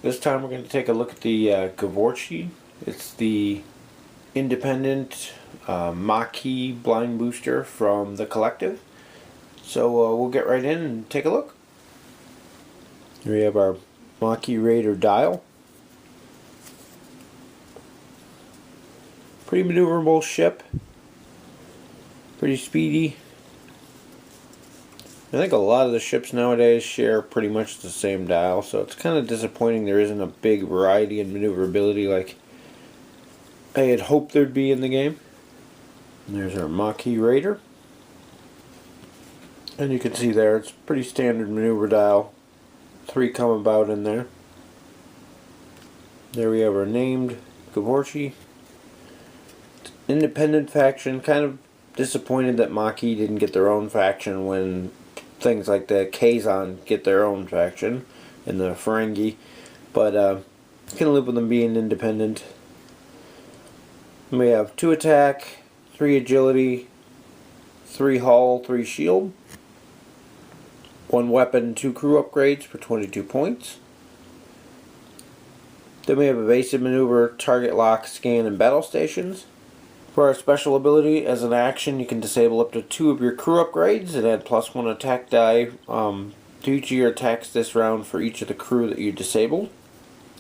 This time we're going to take a look at the Gavorche. It's the independent Maquis blind booster from the collective. So we'll get right in and take a look. Here we have our Maquis Raider dial. Pretty maneuverable ship. Pretty speedy. I think a lot of the ships nowadays share pretty much the same dial, so it's kind of disappointing there isn't a big variety in maneuverability like I had hoped there'd be in the game. And there's our Maquis Raider. And you can see there, it's pretty standard maneuver dial. 3 come about in there. There we have our named Gavorche. Independent faction. Kind of disappointed that Maquis didn't get their own faction when things like the Kazon get their own faction in the Ferengi. But can live with them being independent. We have 2 attack, 3 agility, 3 hull, 3 shield, 1 weapon, 2 crew upgrades for 22 points. Then we have evasive maneuver, target lock, scan, and battle stations. For our special ability, as an action, you can disable up to 2 of your crew upgrades and add +1 attack die to each of your attacks this round for each of the crew that you disabled.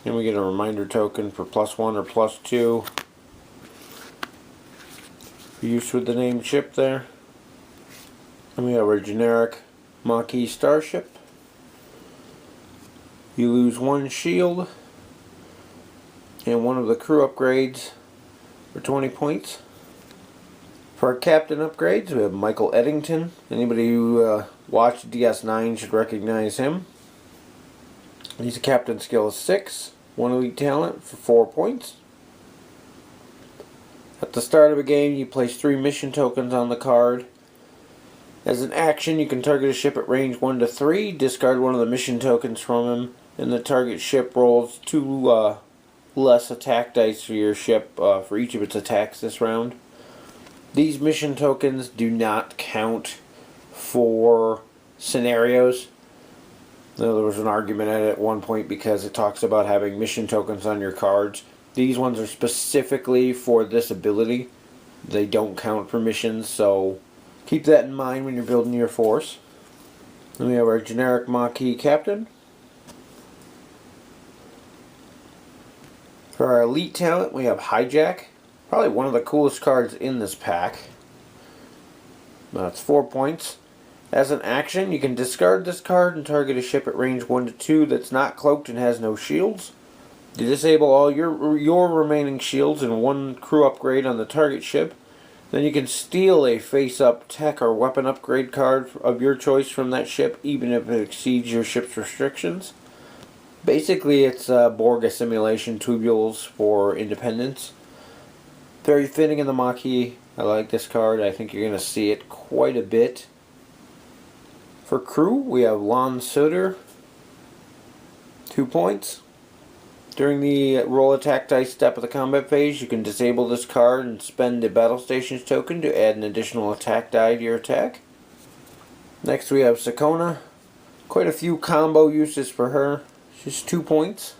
And we get a reminder token for +1 or +2. Use with the named ship there. And we have our generic Maquis starship. You lose 1 shield and 1 of the crew upgrades for 20 points. For our captain upgrades, we have Michael Eddington. Anybody who watched DS9 should recognize him. He's a captain skill of 6, 1 elite talent for 4 points. At the start of a game, you place 3 mission tokens on the card. As an action, you can target a ship at range 1 to 3, discard 1 of the mission tokens from him, and the target ship rolls 2 less attack dice for your ship for each of its attacks this round. These mission tokens do not count for scenarios. There was an argument at one point because it talks about having mission tokens on your cards. These ones are specifically for this ability. They don't count for missions, so keep that in mind when you're building your force. Then we have our generic Maquis captain. For our elite talent, we have Hijack. Probably one of the coolest cards in this pack. That's 4 points. As an action, you can discard this card and target a ship at range 1 to 2 that's not cloaked and has no shields. You disable all your remaining shields and 1 crew upgrade on the target ship. Then you can steal a face-up tech or weapon upgrade card of your choice from that ship, even if it exceeds your ship's restrictions. Basically, it's Borg assimilation tubules for independence. Very fitting in the Maquis. I like this card. I think you're going to see it quite a bit. For crew, we have Lon Sutter. 2 points. During the roll attack dice step of the combat phase, you can disable this card and spend the battle stations token to add an additional attack die to your attack. Next we have Sakona. Quite a few combo uses for her. She's 2 points.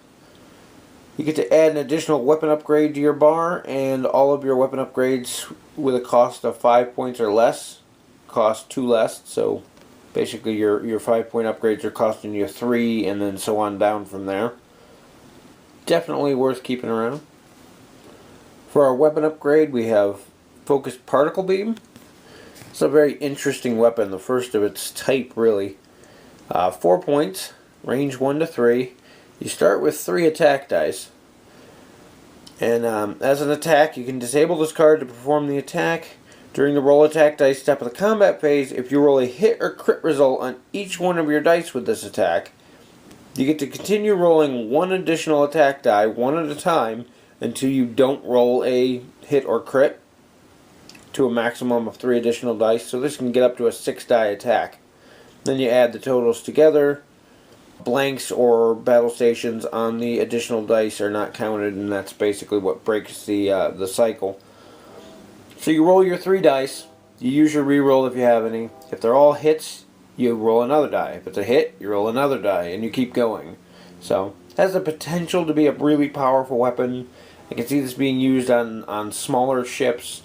You get to add an additional weapon upgrade to your bar, and all of your weapon upgrades with a cost of 5 points or less cost 2 less. So basically your 5-point upgrades are costing you 3, and then so on down from there. Definitely worth keeping around. For our weapon upgrade, we have Focused Particle Beam. It's a very interesting weapon, the first of its type really. 4 points, range 1 to 3. You start with 3 attack dice. And as an attack, you can disable this card to perform the attack. During the roll attack dice step of the combat phase, if you roll a hit or crit result on each one of your dice with this attack, you get to continue rolling 1 additional attack die, 1 at a time, until you don't roll a hit or crit to a maximum of 3 additional dice. So this can get up to a 6 die attack. Then you add the totals together. Blanks or battle stations on the additional dice are not counted, and that's basically what breaks the cycle. So you roll your 3 dice. You use your reroll if you have any. If they're all hits, you roll another die. If it's a hit, you roll another die, and you keep going. So Has the potential to be a really powerful weapon. I can see this being used on smaller ships.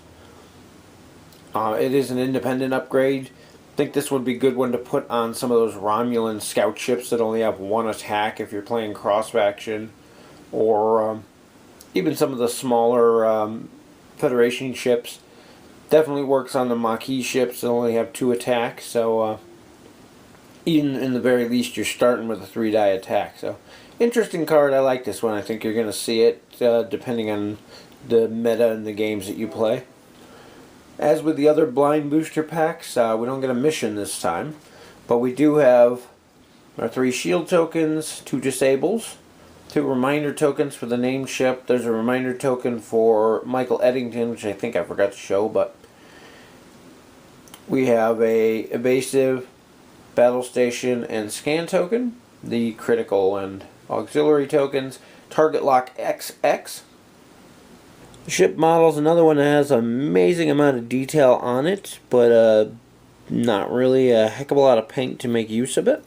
It is an independent upgrade. I think this would be a good one to put on some of those Romulan scout ships that only have one attack if you're playing cross-faction. Or even some of the smaller Federation ships. Definitely works on the Maquis ships that only have 2 attacks. So even in the very least, you're starting with a 3-die attack. So interesting card. I like this one. I think you're going to see it depending on the meta and the games that you play. As with the other blind booster packs, we don't get a mission this time, but we do have our 3 shield tokens, 2 disables, 2 reminder tokens for the named ship. There's a reminder token for Michael Eddington, which I think I forgot to show, but we have a evasive, battle station, and scan token, the critical and auxiliary tokens, target lock XX. The ship model is another one that has an amazing amount of detail on it, but not really a heck of a lot of paint to make use of it.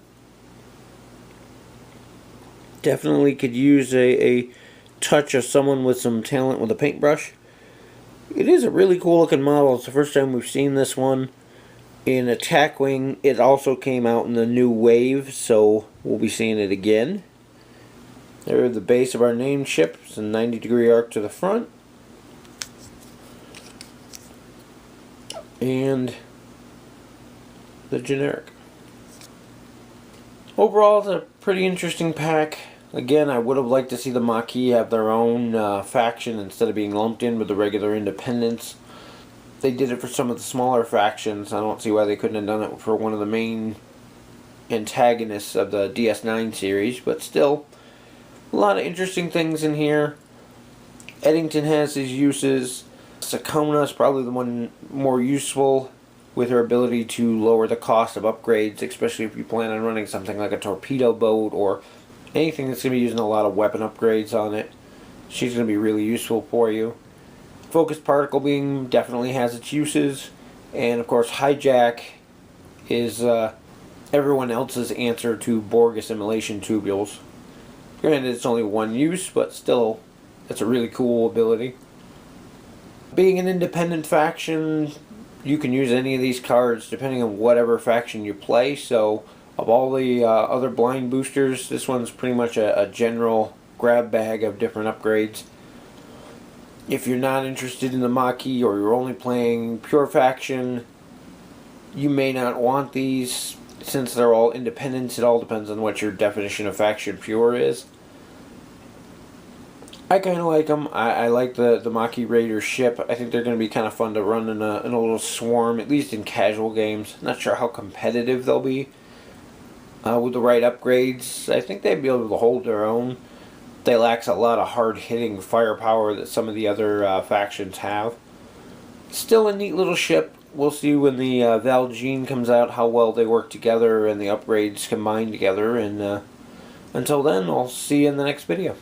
Definitely could use a touch of someone with some talent with a paintbrush. It is a really cool looking model. It's the first time we've seen this one. In Attack Wing, it also came out in the new wave, so we'll be seeing it again. There's the base of our named ship. It's a 90-degree arc to the front. And the generic. Overall, it's a pretty interesting pack. Again, I would have liked to see the Maquis have their own faction instead of being lumped in with the regular independents. They did it for some of the smaller factions. I don't see why they couldn't have done it for one of the main antagonists of the DS9 series, but still, a lot of interesting things in here. Eddington has his uses. Sakona is probably the one more useful with her ability to lower the cost of upgrades, especially if you plan on running something like a torpedo boat or anything that's going to be using a lot of weapon upgrades on it. She's going to be really useful for you. Focused particle beam definitely has its uses, and of course hijack is everyone else's answer to Borg assimilation tubules. Granted, it's only one use, but still, it's a really cool ability. Being an independent faction, you can use any of these cards depending on whatever faction you play. So, of all the other blind boosters, this one's pretty much a general grab bag of different upgrades. If you're not interested in the Maquis or you're only playing pure faction, you may not want these since they're all independents. It all depends on what your definition of faction pure is. I kind of like them. I like the Maquis Raider ship. I think they're going to be kind of fun to run in a little swarm, at least in casual games. Not sure how competitive they'll be. With the right upgrades, I think they'd be able to hold their own. They lack a lot of hard-hitting firepower that some of the other factions have. Still a neat little ship. We'll see when the Valjean comes out how well they work together and the upgrades combine together. And until then, I'll see you in the next video.